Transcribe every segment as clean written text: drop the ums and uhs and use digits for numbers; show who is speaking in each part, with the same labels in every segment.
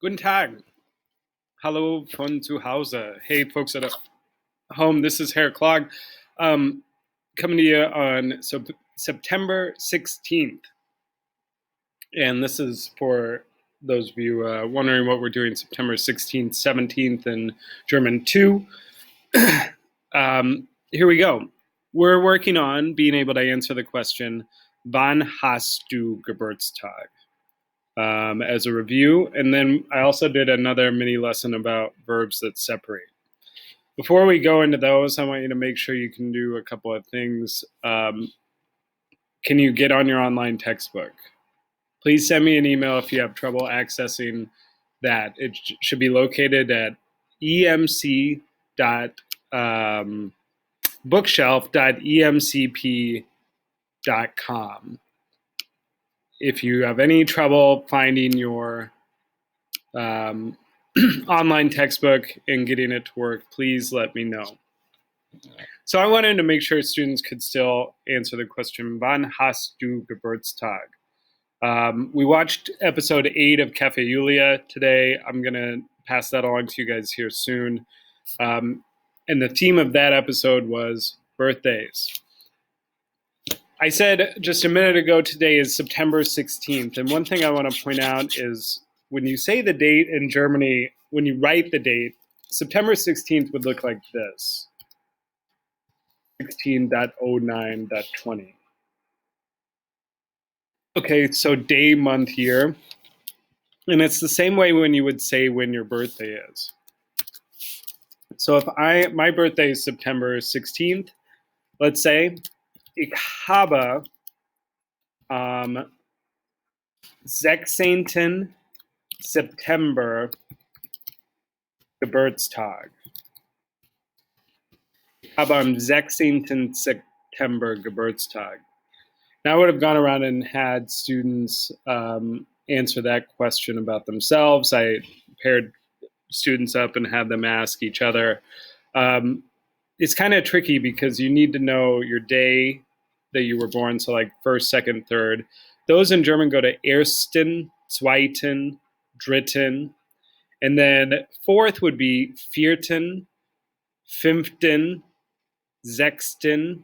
Speaker 1: Guten Tag. Hallo von zu Hause. Hey, folks at home, this is Herr Klog, coming to you on September 16th. And this is for those of you wondering what we're doing September 16th, 17th in German 2. Here we go. We're working on being able to answer the question, Wann hast du Geburtstag? As a review. And then I also did another mini lesson about verbs that separate. Before we go into those, I want you to make sure you can do a couple of things. Can you get on your online textbook? Please send me an email if you have trouble accessing that. It should be located at emc.bookshelf.emcp.com. If you have any trouble finding your online textbook and getting it to work, please let me know. So I wanted to make sure students could still answer the question, Wann hast du Geburtstag? We watched episode 8 of Cafe Julia today. I'm going to pass that along to you guys here soon. And the theme of that episode was birthdays. I said just a minute ago today is September 16th. And one thing I want to point out is when you say the date in Germany, when you write the date, September 16th would look like this. 16.09.20. Okay, so day, month, year. And it's the same way when you would say when your birthday is. So if my birthday is September 16th, let's say, ich habe am 16. September Geburtstag. Ich habe am 16. September Geburtstag. Now I would have gone around and had students answer that question about themselves. I paired students up and had them ask each other. It's kind of tricky because you need to know your day that you were born, so like first, second, third. Those in German go to ersten, zweiten, dritten. And then fourth would be vierten, fünften, sechsten,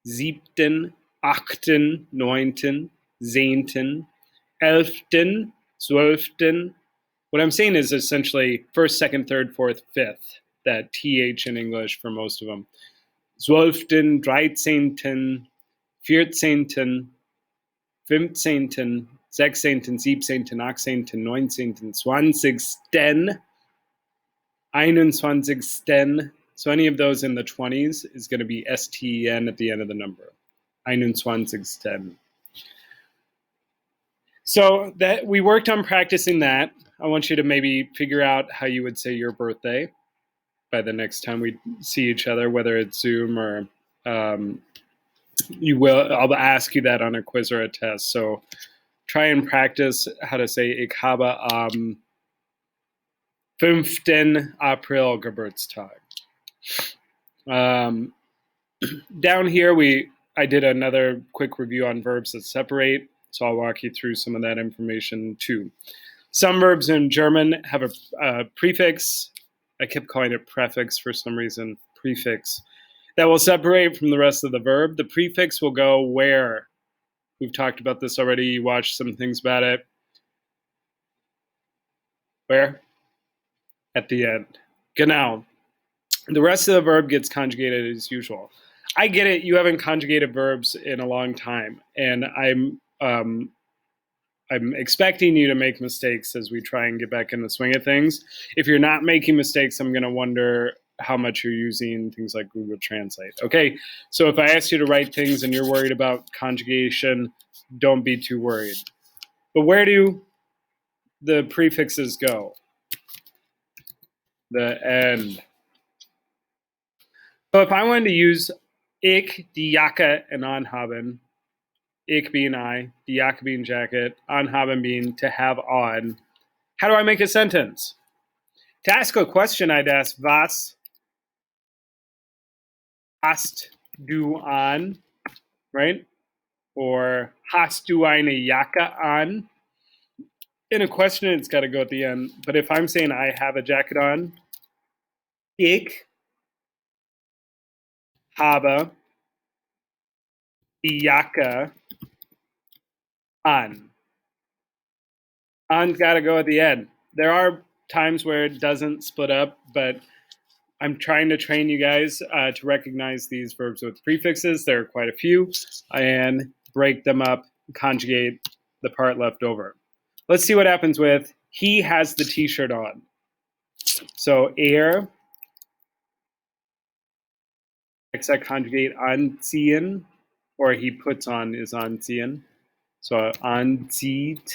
Speaker 1: siebten, achten, neunten, zehnten, elften, zwölften. What I'm saying is essentially first, second, third, fourth, fifth, that TH in English for most of them. Zwölften, dreizehnten, vierzehnten, fünfzehnten, sechzehnten, siebzehnten, achtzehnten, neunzehnten, zwanzigsten, 21sten. So any of those in the 20s is going to be STEN at the end of the number. 21sten. So that we worked on practicing that. I want you to maybe figure out how you would say your birthday by the next time we see each other, whether it's Zoom or I'll ask you that on a quiz or a test. So try and practice how to say ich habe am 5. April Geburtstag. Down here, I did another quick review on verbs that separate, so I'll walk you through some of that information too. Some verbs in German have a prefix. I kept calling it prefix for some reason, prefix. That will separate from the rest of the verb. The prefix will go where? We've talked about this already. You watched some things about it. Where? At the end. Genau. The rest of the verb gets conjugated as usual. I get it. You haven't conjugated verbs in a long time, and I'm expecting you to make mistakes as we try and get back in the swing of things. If you're not making mistakes, I'm going to wonder how much you're using things like Google Translate. Okay, so if I ask you to write things and you're worried about conjugation, don't be too worried. But where do the prefixes go? The end. So if I wanted to use ich, die Jacke, and anhaben, ich being I, die Jacke being jacket, anhaben being to have on, how do I make a sentence? To ask a question, I'd ask, was hast du an, right? Or hast du eine Jacke an? in a question, it's got to go at the end. But if I'm saying I have a jacket on, ik habe die Jacke an. An's got to go at the end. There are times where it doesn't split up, but I'm trying to train you guys to recognize these verbs with prefixes. There are quite a few, and break them up, conjugate the part left over. Let's see what happens with he has the t-shirt on. So except conjugate anziehen, or he puts on is anziehen. So anzieht.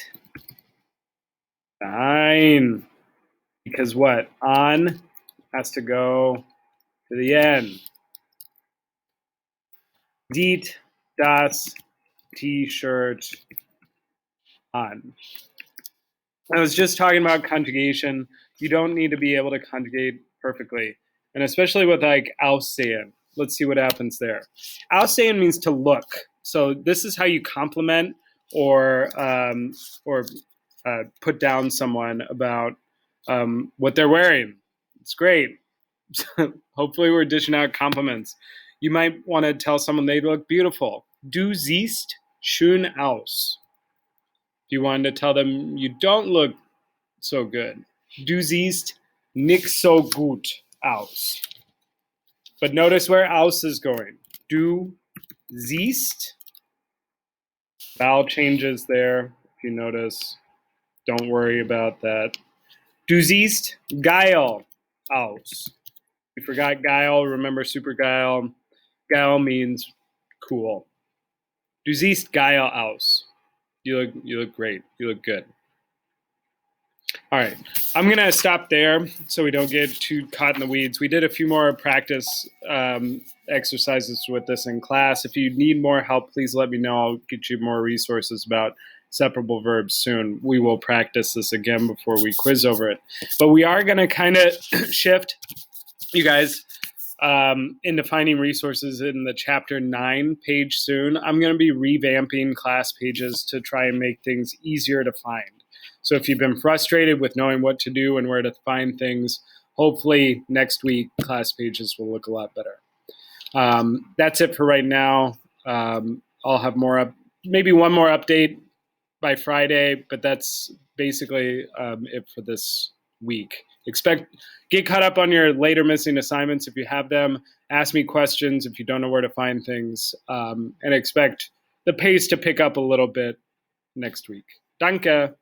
Speaker 1: Nein. Because what? On has to go to the end. Zieht das T-shirt an. I was just talking about conjugation. You don't need to be able to conjugate perfectly. And especially with like aussehen. Let's see what happens there. Aussehen means to look. So this is how you compliment or put down someone about what they're wearing. It's great. Hopefully we're dishing out compliments. You might want to tell someone they look beautiful. Du siehst schön aus. If you wanted to tell them you don't look so good. Du siehst nicht so gut aus. But notice where aus is going. Du siehst. Vowel changes there, if you notice. Don't worry about that. Du siehst geil aus. You forgot geil, remember super geil. Geil means cool. Du siehst geil aus. You look great. You look good. All right, I'm going to stop there so we don't get too caught in the weeds. We did a few more practice exercises with this in class. If you need more help, please let me know. I'll get you more resources about separable verbs soon. We will practice this again before we quiz over it. But we are going to kind of shift, you guys, into finding resources in the chapter 9 page soon. I'm going to be revamping class pages to try and make things easier to find. So if you've been frustrated with knowing what to do and where to find things, hopefully next week class pages will look a lot better. That's it for right now. I'll have maybe one more update by Friday, but that's basically it for this week. Get caught up on your later missing assignments if you have them. Ask me questions if you don't know where to find things, and expect the pace to pick up a little bit next week. Danke.